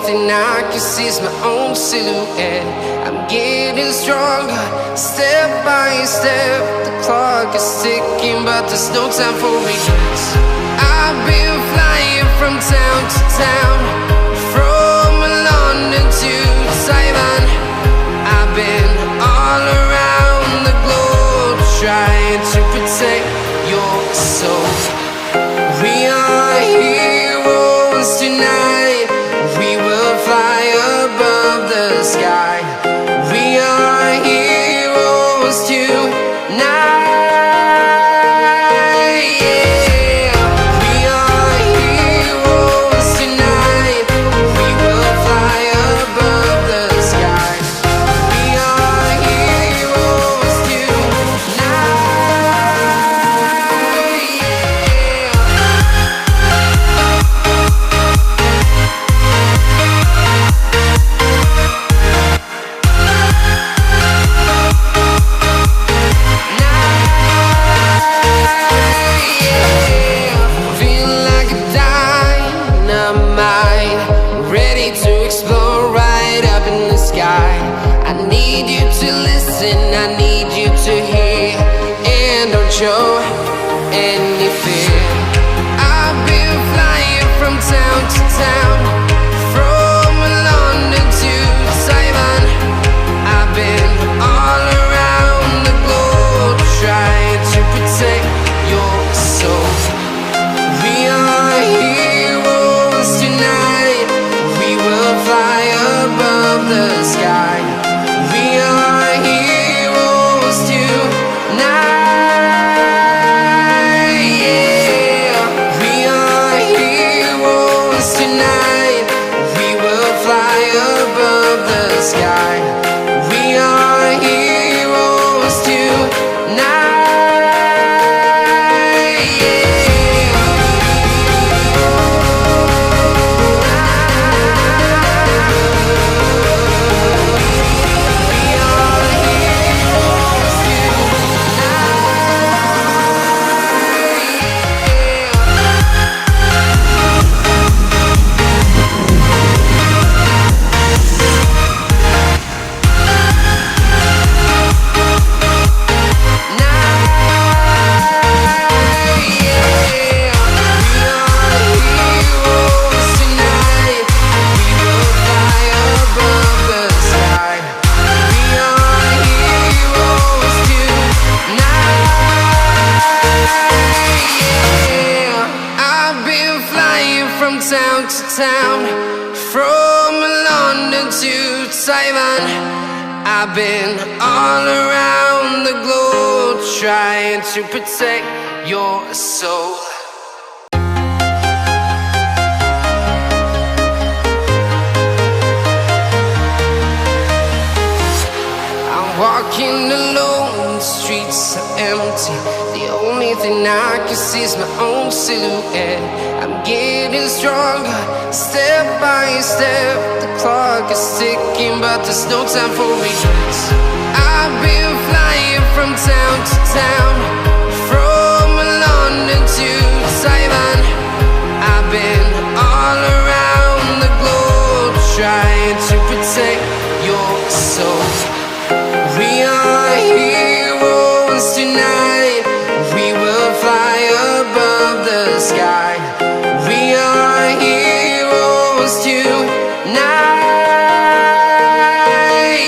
thing I can see is my own silhouette. I'm getting stronger, step by step. The clock is ticking, but there's no time for regrets. I've been flying from town to town, from London to Taiwan. I've been all around the globe, trying to protect your soul. We are heroes tonight. We will fly above the sky. We are heroes tonight. Yeah. We are heroes tonight. We will fly above the sky. We are heroes tonight. Feel like a dynamite, ready to explode right up in the sky. I need you to listen, I need you to hear, and don't show any fear. I've been flying from town to town, from London to Taiwan. I've been all around the globe, trying to protect your soul. We are heroes tonight. We will fly above the sky. We are heroes tonight. Yeah. We are heroes tonight. We will fly above the sky. We are heroes tonight. Town to town, from London to Taiwan. I've been all around the globe, trying to protect your soul. I'm walking alone, the streets are empty. The only thing I can see is my own silhouette. I'm getting stronger, step by step. The clock is ticking, but there's no time for regrets. I've been flying from town to town, from London to Taiwan. I've been all around the globe, trying to protect your soul. We are heroes tonight. We will fly above the sky. We are heroes tonight.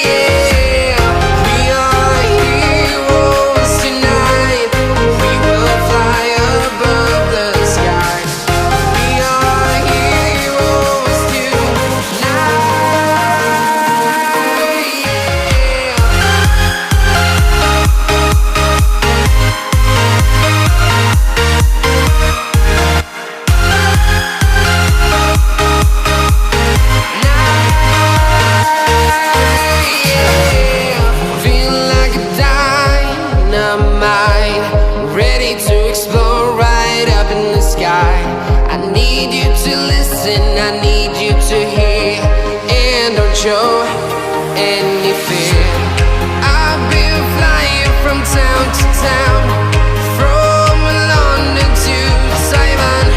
Yeah. We are heroes tonight. We will fly above the sky. We are heroes tonight. show any fear. I've been flying from town to town, from London to Taiwan.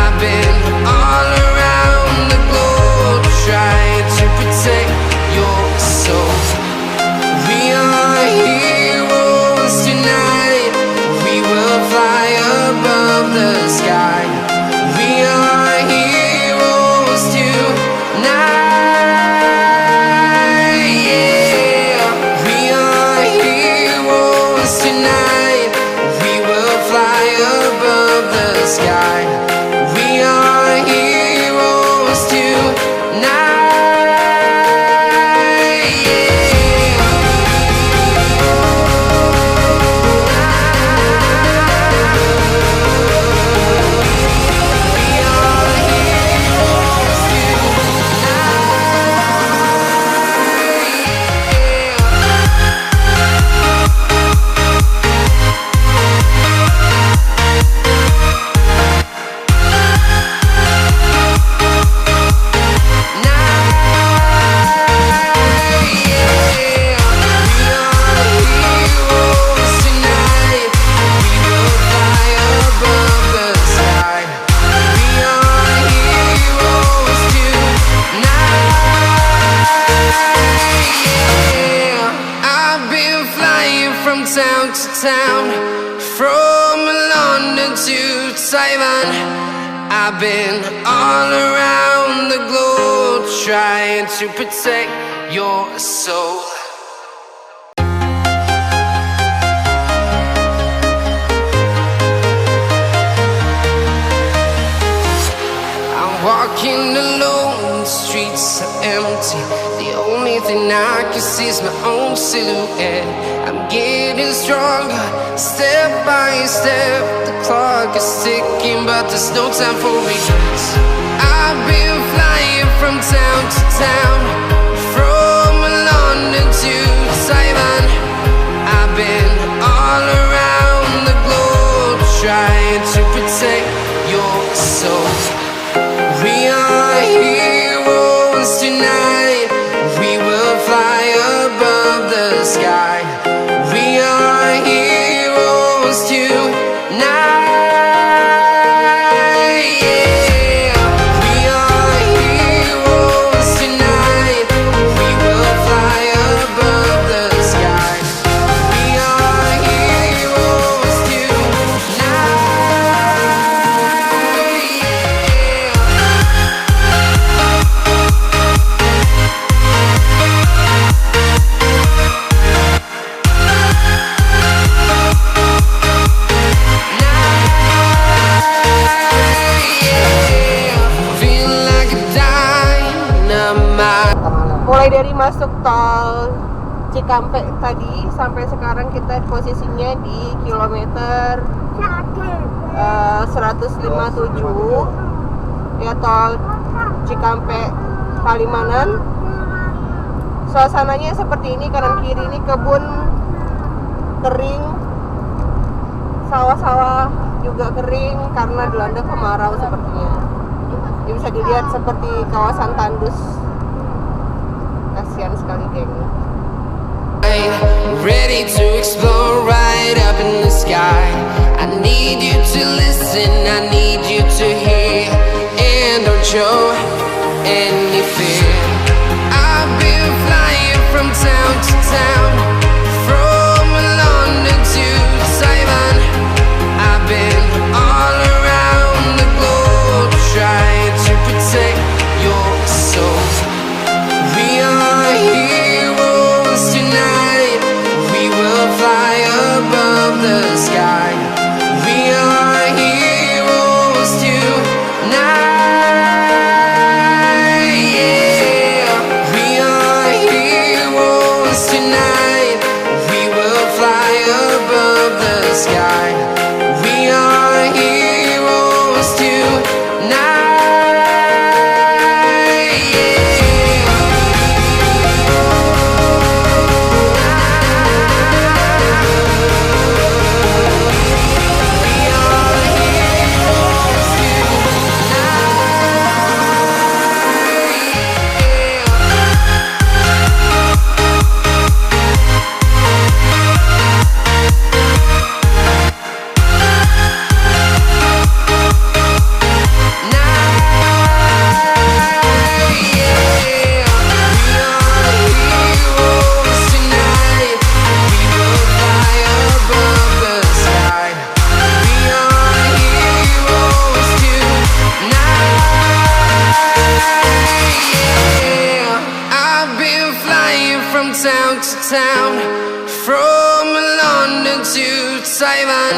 I've been all around the globe, town to town, from London to Taiwan. I've been all around the globe trying to protect your soul. Walking alone, the streets are empty. The only thing I can see is my own silhouette. I'm getting stronger, step by step. The clock is ticking, but there's no time for regrets. I've been flying from town to town, from London to Taiwan. I've been all around the globe trying to protect your soul. We are heroes tonight. We will fly above the sky. We are heroes tonight. Yeah. We are heroes tonight. We will fly above the sky. We are heroes tonight. Mulai dari masuk tol Cikampek tadi sampai sekarang kita posisinya di kilometer 157 ya, tol Cikampek Palimanan. Suasananya seperti ini, kanan kiri ini kebun kering, sawah-sawah juga kering karena dilanda kemarau sepertinya. Ini bisa dilihat seperti kawasan tandus. Kasihan sekali geng. Ready to explore right up in the sky. I need you to listen, I need you to hear, and don't show any fear. I've been flying from town to town, from London to Taiwan. I've been all around the globe trying to protect your soul. We are heroes tonight. We will fly above the sky. We are heroes tonight. Yeah. We are heroes tonight. We will fly above the sky. We are heroes tonight. Town to town, from London to Taiwan.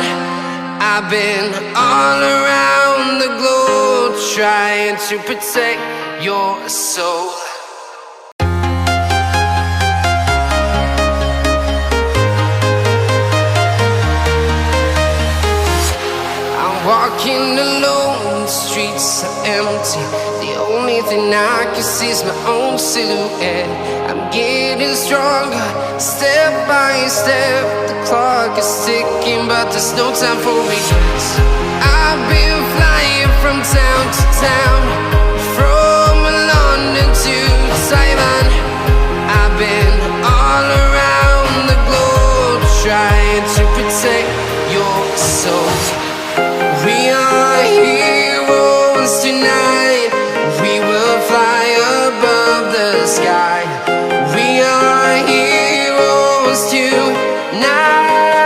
I've been all around the globe trying to protect your soul. I'm walking alone, the streets are empty. The only thing I can see is my own silhouette. I'm getting stronger, step by step. The clock is ticking, but there's no time for regrets. I've been flying from town to town, from London to Taiwan. I've been all around the globe trying to protect your soul. We are heroes tonight. We will fly above the sky. We are heroes tonight.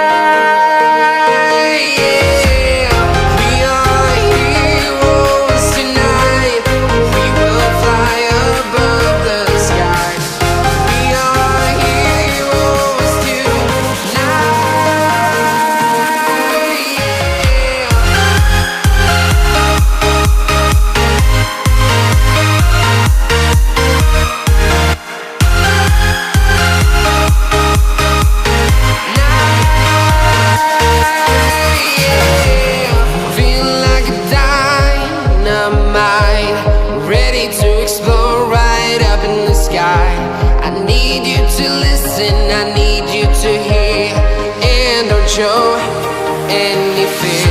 need you to listen, I need you to hear, and don't show any fear.